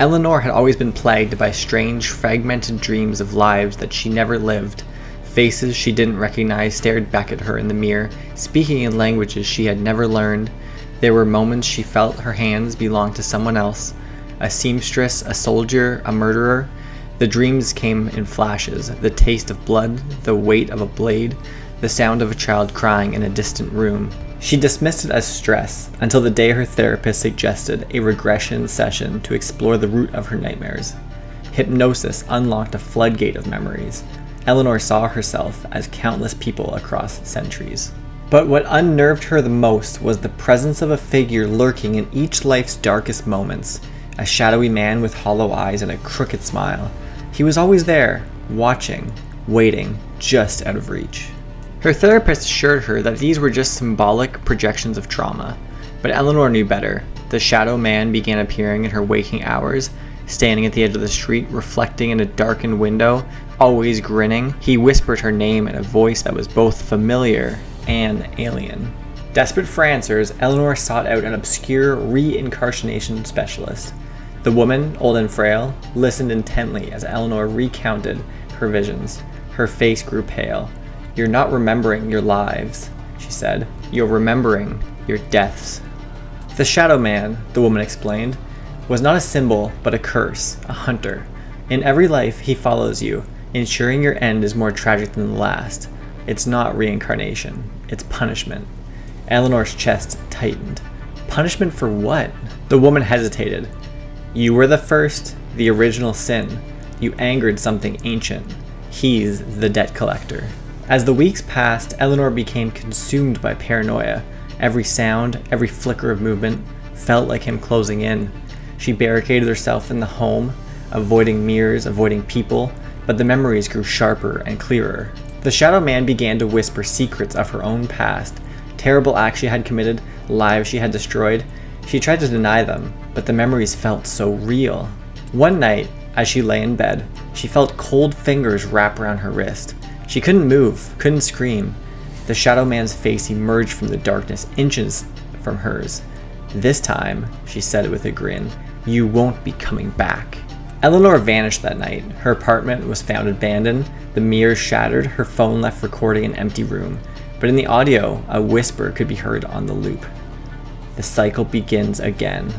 Eleanor had always been plagued by strange, fragmented dreams of lives that she never lived. Faces she didn't recognize stared back at her in the mirror, speaking in languages she had never learned. There were moments she felt her hands belonged to someone else, a seamstress, a soldier, a murderer. The dreams came in flashes, the taste of blood, the weight of a blade, the sound of a child crying in a distant room. She dismissed it as stress until the day her therapist suggested a regression session to explore the root of her nightmares. Hypnosis unlocked a floodgate of memories. Eleanor saw herself as countless people across centuries. But what unnerved her the most was the presence of a figure lurking in each life's darkest moments, a shadowy man with hollow eyes and a crooked smile. He was always there, watching, waiting, just out of reach. Her therapist assured her that these were just symbolic projections of trauma, but Eleanor knew better. The shadow man began appearing in her waking hours, standing at the edge of the street, reflecting in a darkened window, always grinning. He whispered her name in a voice that was both familiar and alien. Desperate for answers, Eleanor sought out an obscure reincarnation specialist. The woman, old and frail, listened intently as Eleanor recounted her visions. Her face grew pale. "You're not remembering your lives," she said. "You're remembering your deaths." The shadow man, the woman explained, was not a symbol but a curse, a hunter. In every life he follows you, ensuring your end is more tragic than the last. It's not reincarnation, it's punishment. Eleanor's chest tightened. Punishment for what? The woman hesitated. "You were the first, the original sin. You angered something ancient. He's the debt collector." As the weeks passed, Eleanor became consumed by paranoia. Every sound, every flicker of movement felt like him closing in. She barricaded herself in the home, avoiding mirrors, avoiding people, but the memories grew sharper and clearer. The shadow man began to whisper secrets of her own past, terrible acts she had committed, lives she had destroyed. She tried to deny them, but the memories felt so real. One night, as she lay in bed, she felt cold fingers wrap around her wrist. She couldn't move, couldn't scream. The shadow man's face emerged from the darkness, inches from hers. "This time," she said with a grin, "you won't be coming back." Eleanor vanished that night. Her apartment was found abandoned, the mirrors shattered, her phone left recording an empty room. But in the audio, a whisper could be heard on the loop. "The cycle begins again."